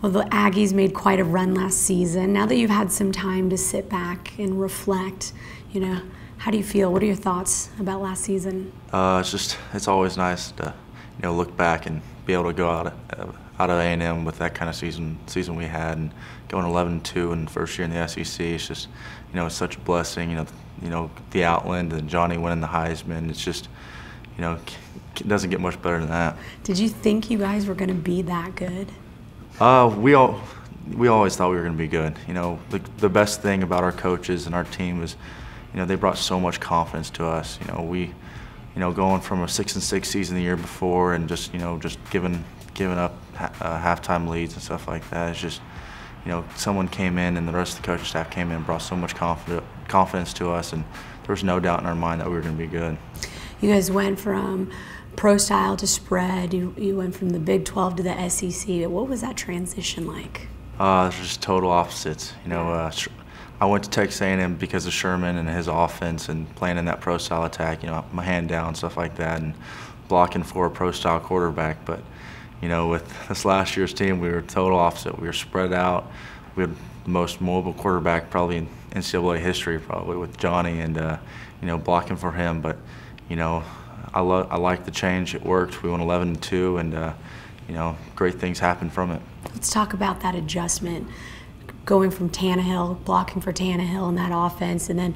Well, the Aggies made quite a run last season. Now that you've had some time to sit back and reflect, how do you feel? What are your thoughts about last season? It's always nice to, look back and be able to go out of A&M with that kind of season we had, and going 11-2 in the first year in the SEC. It's just, it's such a blessing. The Outland and Johnny winning the Heisman. It's just, it doesn't get much better than that. Did you think you guys were going to be that good? We always thought we were going to be good. The best thing about our coaches and our team was, they brought so much confidence to us. Going from a 6-6 season the year before and just giving up halftime leads and stuff like that. It's just, someone came in and the rest of the coaching staff came in and brought so much confidence to us, and there was no doubt in our mind that we were going to be good. You guys went from pro style to spread. You went from the Big 12 to the SEC. What was that transition like? It was just total opposites. I went to Texas A&M because of Sherman and his offense and playing in that pro style attack. My hand down, stuff like that, and blocking for a pro style quarterback. But with this last year's team, we were total opposite. We were spread out. We had the most mobile quarterback probably in NCAA history, probably, with Johnny, and blocking for him. But I like the change. It worked. We went 11-2, and great things happened from it. Let's talk about that adjustment, going from Tannehill, blocking for Tannehill in that offense, and then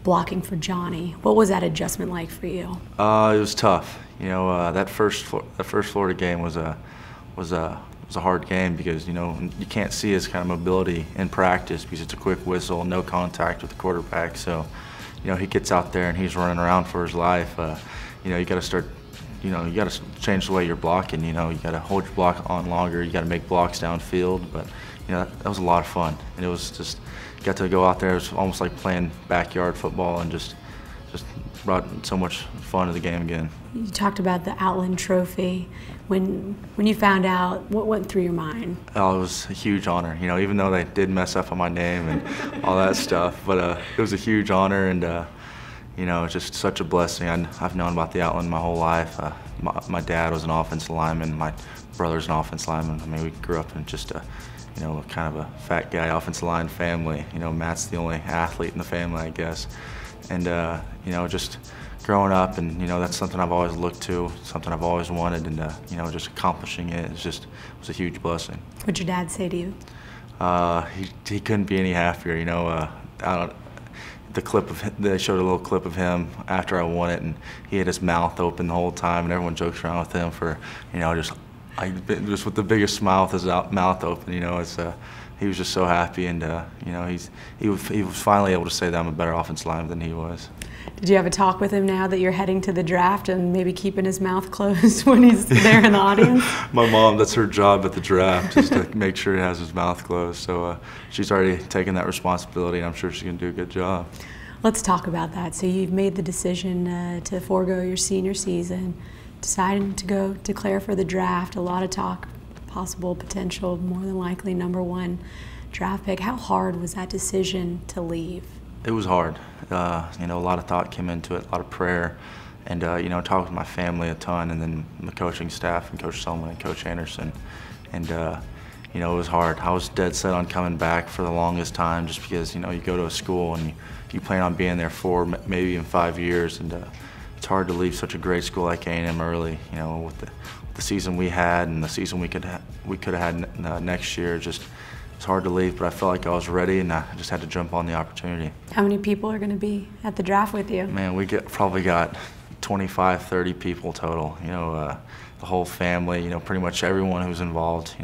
blocking for Johnny. What was that adjustment like for you? It was tough. That first Florida game was a hard game because you can't see his kind of mobility in practice because it's a quick whistle, no contact with the quarterback. So, he gets out there and he's running around for his life. You got to start. You got to change the way you're blocking. You got to hold your block on longer. You got to make blocks downfield. But that was a lot of fun, and it was just got to go out there. It was almost like playing backyard football, and just brought so much fun to the game again. You talked about the Outland Trophy. When you found out, what went through your mind? Oh, it was a huge honor. Even though they did mess up on my name and all that stuff, but it was a huge honor, and just such a blessing. I've known about the Outland my whole life. My dad was an offensive lineman. My brother's an offensive lineman. I mean, we grew up in just a kind of a fat guy offensive line family. Matt's the only athlete in the family, I guess. And, just growing up, and, that's something I've always looked to, something I've always wanted, and, just accomplishing it was a huge blessing. What'd your dad say to you? He couldn't be any happier. They showed a little clip of him after I won it, and he had his mouth open the whole time, and everyone jokes around with him for, just with the biggest smile with his mouth open. He was just so happy, and he was finally able to say that I'm a better offensive lineman than he was. Did you have a talk with him now that you're heading to the draft, and maybe keeping his mouth closed when he's there in the audience? My mom, that's her job at the draft, just to make sure he has his mouth closed. So she's already taken that responsibility, and I'm sure she's going to do a good job. Let's talk about that. So you've made the decision to forego your senior season, deciding to go declare for the draft. A lot of talk, possible potential, more than likely #1 draft pick. How hard was that decision to leave? It was hard. A lot of thought came into it, a lot of prayer, and talked with my family a ton, and then the coaching staff and Coach Sullivan and Coach Anderson, and it was hard. I was dead set on coming back for the longest time, just because you go to a school and you plan on being there for maybe even 5 years, and it's hard to leave such a great school like A&M early. With the season we had and the season we could have had next year, it's hard to leave, but I felt like I was ready, and I just had to jump on the opportunity. How many people are going to be at the draft with you? Man, we probably got 25, 30 people total. The whole family. Pretty much everyone who's involved.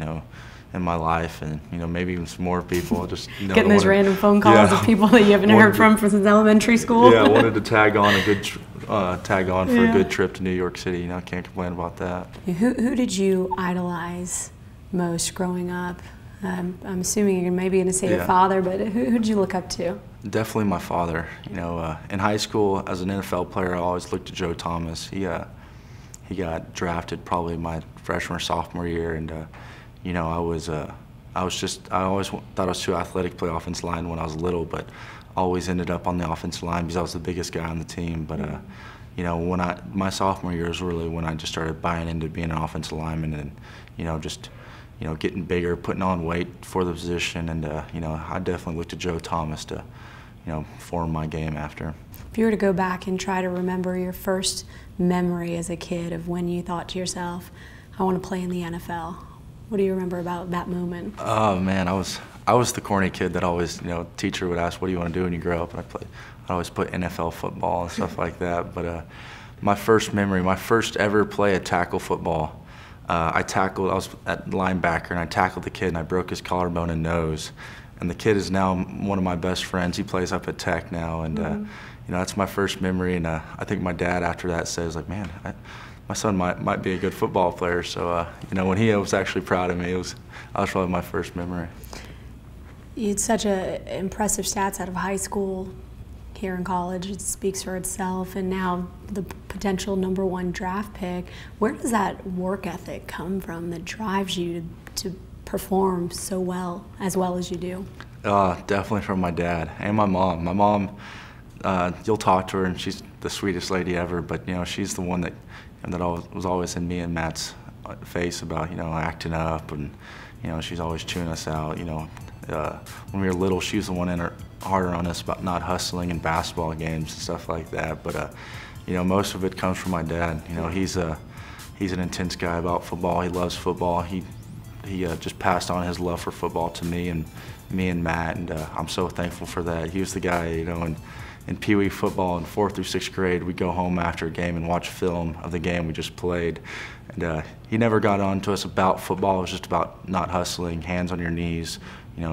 In my life, and maybe even some more people. Just getting those random phone calls of people that you haven't heard from since elementary school. Yeah, I wanted to tag on for a good trip to New York City. Can't complain about that. Who did you idolize most growing up? I'm assuming you're maybe going to say your father, but who did you look up to? Definitely my father. In high school as an NFL player, I always looked to Joe Thomas. He got drafted probably my freshman or sophomore year, and I always thought I was too athletic to play offensive line when I was little, but always ended up on the offensive line because I was the biggest guy on the team. But my sophomore year was really when I just started buying into being an offensive lineman, and just getting bigger, putting on weight for the position, and I definitely looked to Joe Thomas to form my game after. If you were to go back and try to remember your first memory as a kid of when you thought to yourself, I want to play in the NFL, what do you remember about that moment? Oh man, I was the corny kid that always, teacher would ask, what do you want to do when you grow up? And I always put NFL football and stuff like that. But my first memory, my first ever play of tackle football, I was at linebacker and I tackled the kid and I broke his collarbone and nose. And the kid is now one of my best friends. He plays up at Tech now, and that's my first memory. And I think my dad after that says, like, man, my son might be a good football player. So when he was actually proud of me, that was probably my first memory. You had such impressive stats out of high school. Here in college, it speaks for itself, and now the potential #1 draft pick. Where does that work ethic come from that drives you to perform so well as you do? Definitely from my dad and my mom. My mom, you'll talk to her, and she's the sweetest lady ever. But she's the one that was always in me and Matt's face about acting up, and she's always chewing us out. When we were little, she was the one harder on us about not hustling in basketball games and stuff like that. But most of it comes from my dad. He's an intense guy about football. He loves football. He just passed on his love for football to me and Matt, and I'm so thankful for that. He was the guy, in Pee Wee football in 4th through 6th grade, we'd go home after a game and watch film of the game we just played. And he never got on to us about football. It was just about not hustling, hands on your knees,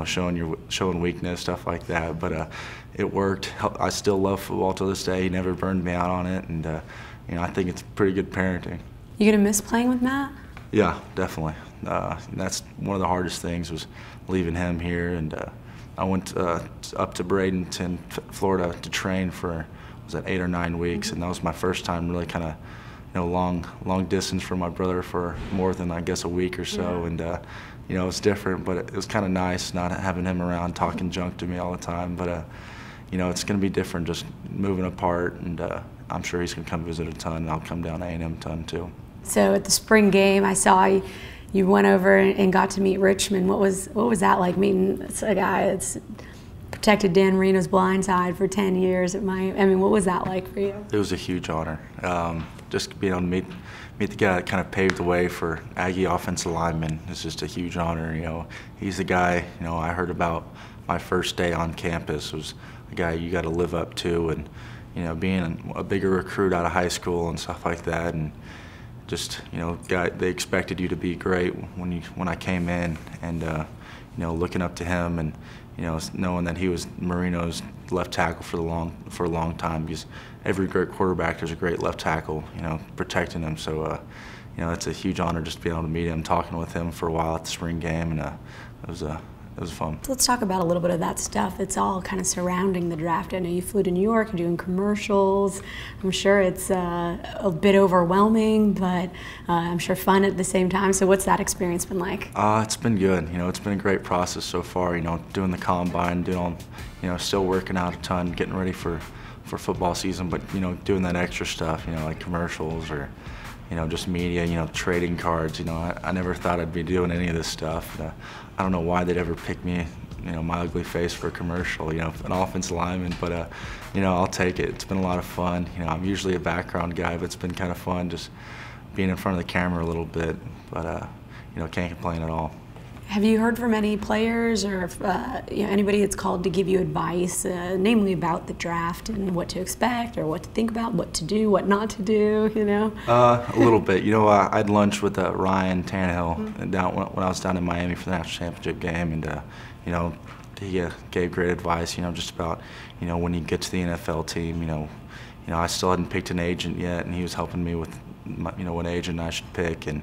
showing weakness, stuff like that. But it worked. I still love football to this day. He never burned me out on it, and I think it's pretty good parenting. You gonna miss playing with Matt? Yeah, definitely. That's one of the hardest things, was leaving him here, and I went up to Bradenton, Florida, to train for 8 or 9 weeks, and that was my first time really kind of long distance from my brother for more than I guess a week or so, and it was different, but it was kind of nice not having him around talking junk to me all the time. But it's going to be different just moving apart, and I'm sure he's going to come visit a ton, and I'll come down to A&M a ton too. So at the spring game, I saw you went over and got to meet Richmond. What was that like, meeting a guy that's protected Dan Marino's blind side for 10 years at Miami? I mean, what was that like for you? It was a huge honor. Just being able to meet the guy that kind of paved the way for Aggie offensive linemen is just a huge honor. He's the guy, I heard about my first day on campus, was a guy you got to live up to, and being a bigger recruit out of high school and stuff like that, and just they expected you to be great when I came in, and looking up to him, and knowing that he was Marino's left tackle for a long time, because every great quarterback, there's a great left tackle, protecting him. So it's a huge honor just to be able to meet him, talking with him for a while at the spring game, and it was fun. So let's talk about a little bit of that stuff that's all kind of surrounding the draft. I know you flew to New York, you're doing commercials. I'm sure it's a bit overwhelming, but I'm sure fun at the same time. So what's that experience been like? It's been good. It's been a great process so far. Doing the combine, doing all, still working out a ton, getting ready for football season, but doing that extra stuff, like commercials or just media, trading cards. I never thought I'd be doing any of this stuff. I don't know why they'd ever pick me, my ugly face for a commercial, an offensive lineman, but I'll take it. It's been a lot of fun. I'm usually a background guy, but it's been kind of fun just being in front of the camera a little bit, but can't complain at all. Have you heard from any players or anybody that's called to give you advice, namely about the draft and what to expect or what to think about, what to do, what not to do, A little bit. I had lunch with Ryan Tannehill down when I was down in Miami for the national championship game, and he gave great advice, just about, when you get to the NFL team, I still hadn't picked an agent yet, and he was helping me with what agent I should pick, and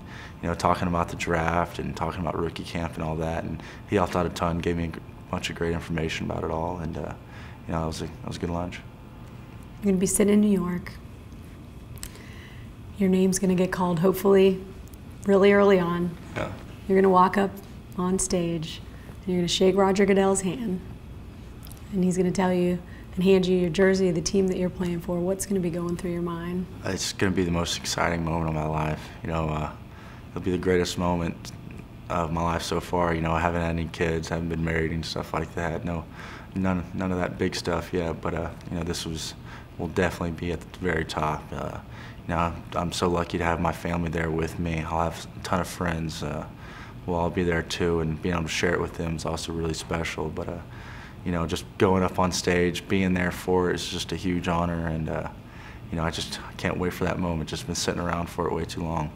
talking about the draft and talking about rookie camp and all that, and he helped out a ton, gave me a bunch of great information about it all, and it was a good lunch. You're going to be sitting in New York. Your name's going to get called hopefully really early on. Yeah. You're going to walk up on stage, and you're going to shake Roger Goodell's hand, and he's going to tell you and hand you your jersey of the team that you're playing for. What's going to be going through your mind? It's going to be the most exciting moment of my life. It'll be the greatest moment of my life so far. You know, I haven't had any kids, haven't been married and stuff like that. No, none of that big stuff yet. But you know, will definitely be at the very top. You know, I'm so lucky to have my family there with me. I'll have a ton of friends. Will all be there too, and being able to share it with them is also really special. But you know, just going up on stage, being there for it is just a huge honor, and you know, I can't wait for that moment. Just been sitting around for it way too long.